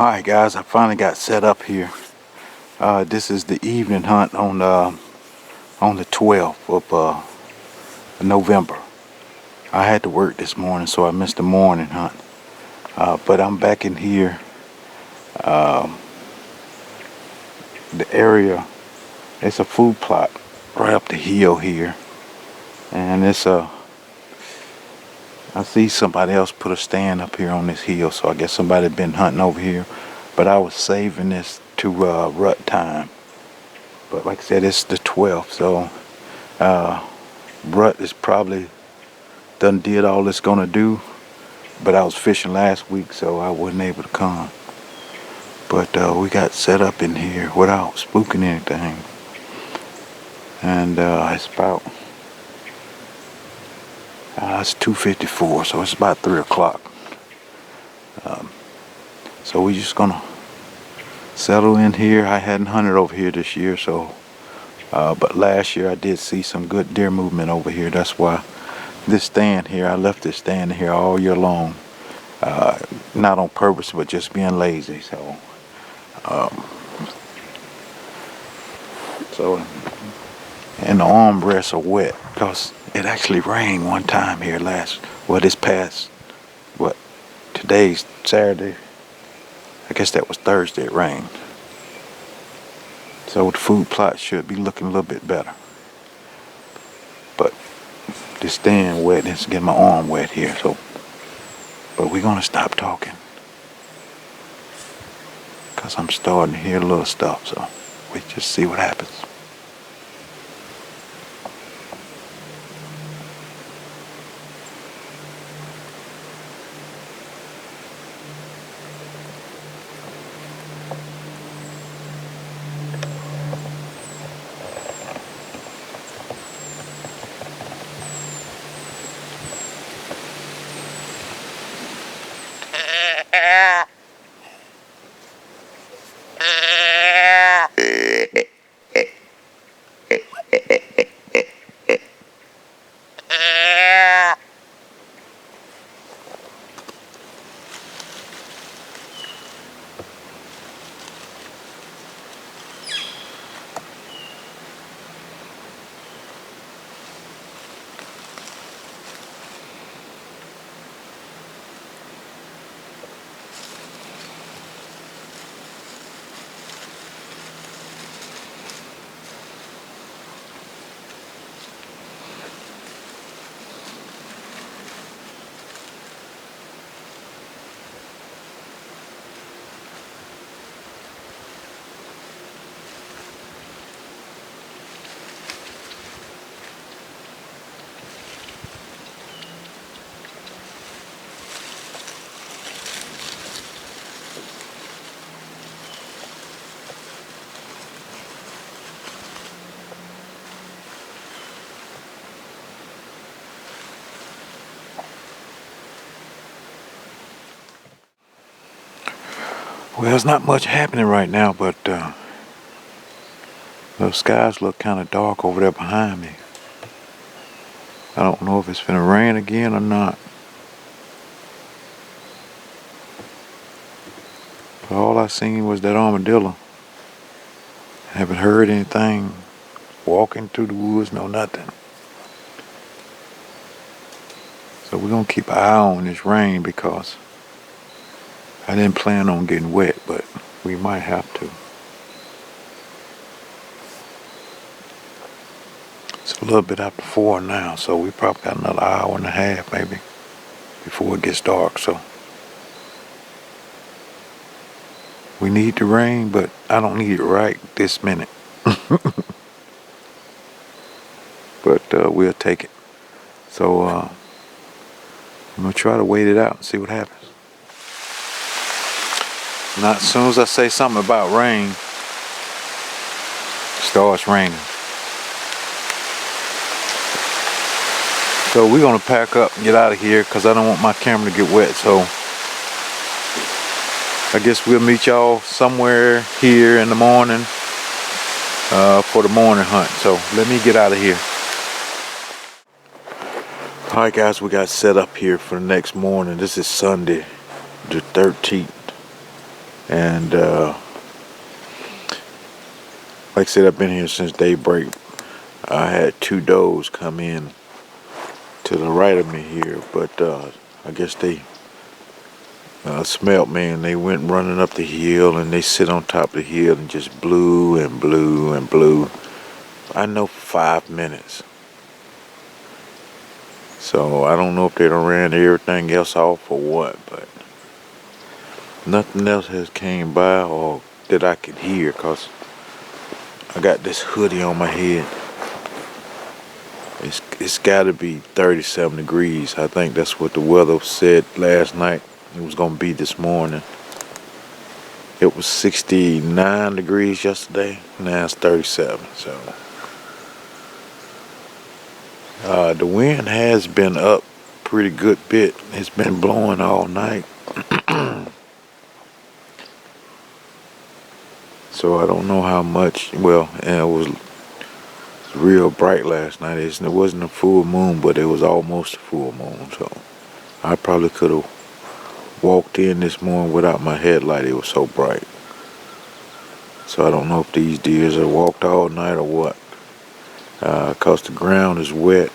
Alright guys, I finally got set up here. This is the evening hunt on the 12th of November. I had to work this morning, so I missed the morning hunt. But I'm back in here. The area, it's a food plot right up the hill here. And I see somebody else put a stand up here on this hill, so I guess somebody been hunting over here. But I was saving this to rut time. But like I said, it's the 12th, so rut is probably done did all it's gonna do. But I was fishing last week, so I wasn't able to come. But we got set up in here without spooking anything. And it's about it's 2:54, so it's about 3 o'clock. So we just gonna settle in here. I hadn't hunted over here this year, so but last year I did see some good deer movement over here. That's why this stand here, I left this stand here all year long. Not on purpose, but just being lazy. So and the armrests are wet because it actually rained one time here this past, today's Saturday. I guess that was Thursday it rained. So the food plot should be looking a little bit better. But this stand wet, it's getting my arm wet here, but we're gonna stop talking because I'm starting to hear a little stuff, so we just see what happens. Well, there's not much happening right now, but the skies look kind of dark over there behind me. I don't know if it's gonna rain again or not. But all I seen was that armadillo. I haven't heard anything walking through the woods, no nothing. So we're gonna keep an eye on this rain because I didn't plan on getting wet, but we might have to. It's a little bit after 4 now, so we probably got another hour and a half maybe before it gets dark. So we need the rain, but I don't need it right this minute. But we'll take it. So I'm gonna try to wait it out and see what happens. Now, as soon as I say something about rain, it starts raining. So we're gonna pack up and get out of here because I don't want my camera to get wet. So I guess we'll meet y'all somewhere here in the morning for the morning hunt. So let me get out of here. Alright guys, we got set up here for the next morning. This is Sunday the 13th. And like I said, I've been here since daybreak. I had 2 does come in to the right of me here, but I guess they smelt me, and they went running up the hill, and they sit on top of the hill and just blew and blew and blew. I know for 5 minutes. So I don't know if they done ran everything else off or what, but nothing else has came by or that I could hear, cause I got this hoodie on my head. It's got to be 37 degrees. I think that's what the weather said last night. It was gonna be this morning. It was 69 degrees yesterday. Now it's 37. So the wind has been up pretty good bit. It's been blowing all night. So I don't know how much. Well, and it was real bright last night. It wasn't a full moon, but it was almost a full moon. So I probably could have walked in this morning without my headlight. It was so bright. So I don't know if these deers have walked all night or what. Cause the ground is wet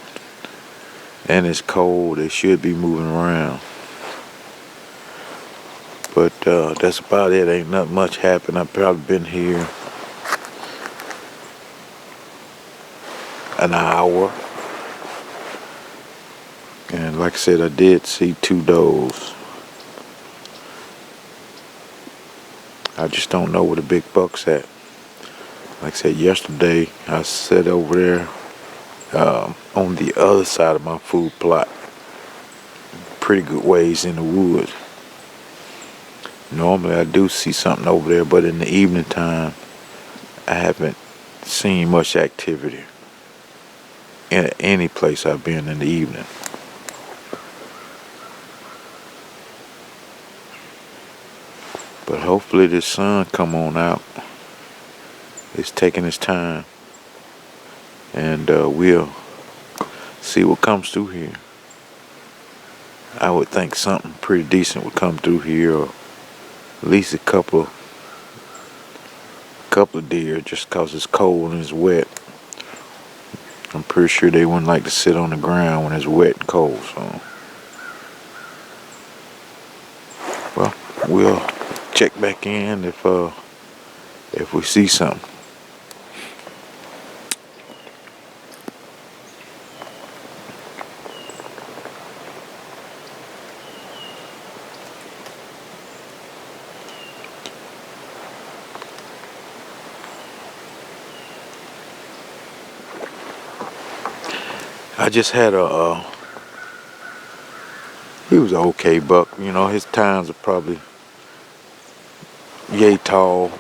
and it's cold. They should be moving around. But that's about it. Ain't not much happened. I've probably been here an hour. And like I said, I did see 2 does. I just don't know where the big buck's at. Like I said, yesterday I sat over there on the other side of my food plot. Pretty good ways in the woods. Normally I do see something over there, but in the evening time I haven't seen much activity in any place I've been in the evening. But hopefully the sun come on out. It's taking its time, and we'll see what comes through here. I would think something pretty decent would come through here, or at least a couple of deer, just cause it's cold and it's wet. I'm pretty sure they wouldn't like to sit on the ground when it's wet and cold. So, well, we'll check back in if we see something. I just had he was an okay buck. You know, his tines are probably yay tall.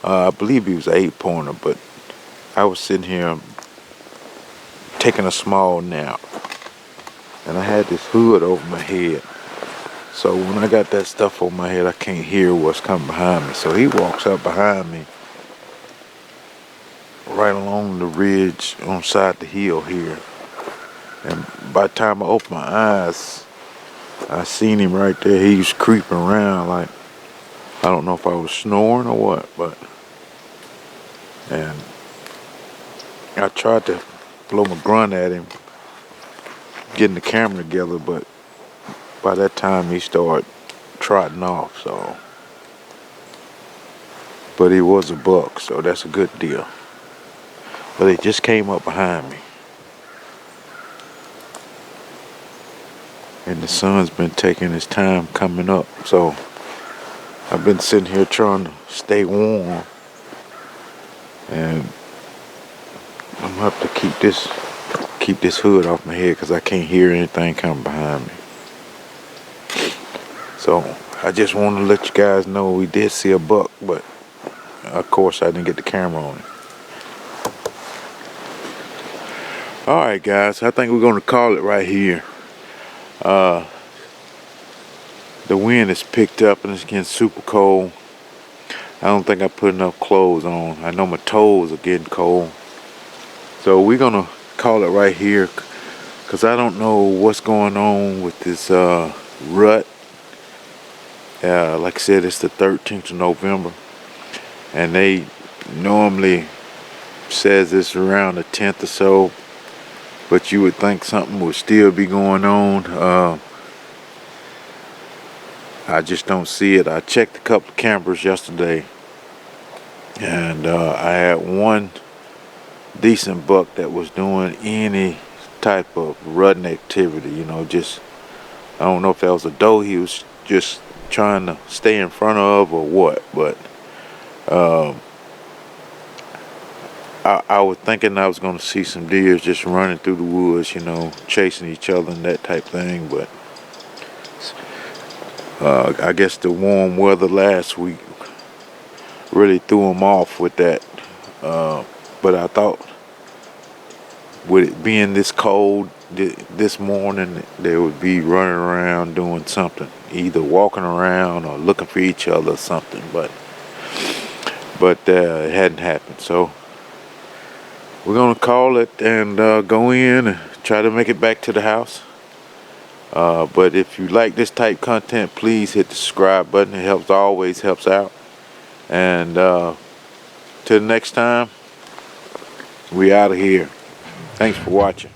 I believe he was an 8-pointer, but I was sitting here taking a small nap, and I had this hood over my head. So when I got that stuff over my head, I can't hear what's coming behind me. So he walks up behind me, right along the ridge on side the hill here. And by the time I opened my eyes, I seen him right there. He was creeping around like, I don't know if I was snoring or what, but, and I tried to blow my grunt at him, getting the camera together, but by that time he started trotting off, so. But he was a buck, so that's a good deal. But he just came up behind me. And the sun's been taking his time coming up, so I've been sitting here trying to stay warm, and I'm gonna have to keep this hood off my head because I can't hear anything coming behind me. So I just want to let you guys know we did see a buck, but of course I didn't get the camera on it. All right, guys, I think we're gonna call it right here. The wind has picked up and it's getting super cold. I don't think I put enough clothes on. I know my toes are getting cold. So we're gonna call it right here, because I don't know what's going on with this RUT Like I said, it's the 13th of November, and they normally says it's around the 10th or so, but you would think something would still be going on. I just don't see it. I checked a couple of campers yesterday, and I had one decent buck that was doing any type of rutting activity, you know, just, I don't know if that was a doe he was just trying to stay in front of or what, but I was thinking I was going to see some deers just running through the woods, you know, chasing each other and that type thing, but I guess the warm weather last week really threw them off with that. But I thought with it being this cold this morning, they would be running around doing something, either walking around or looking for each other or something, but it hadn't happened. So we're gonna call it and go in and try to make it back to the house. But if you like this type content, please hit the subscribe button. It always helps out. And till next time, we out of here. Thanks for watching.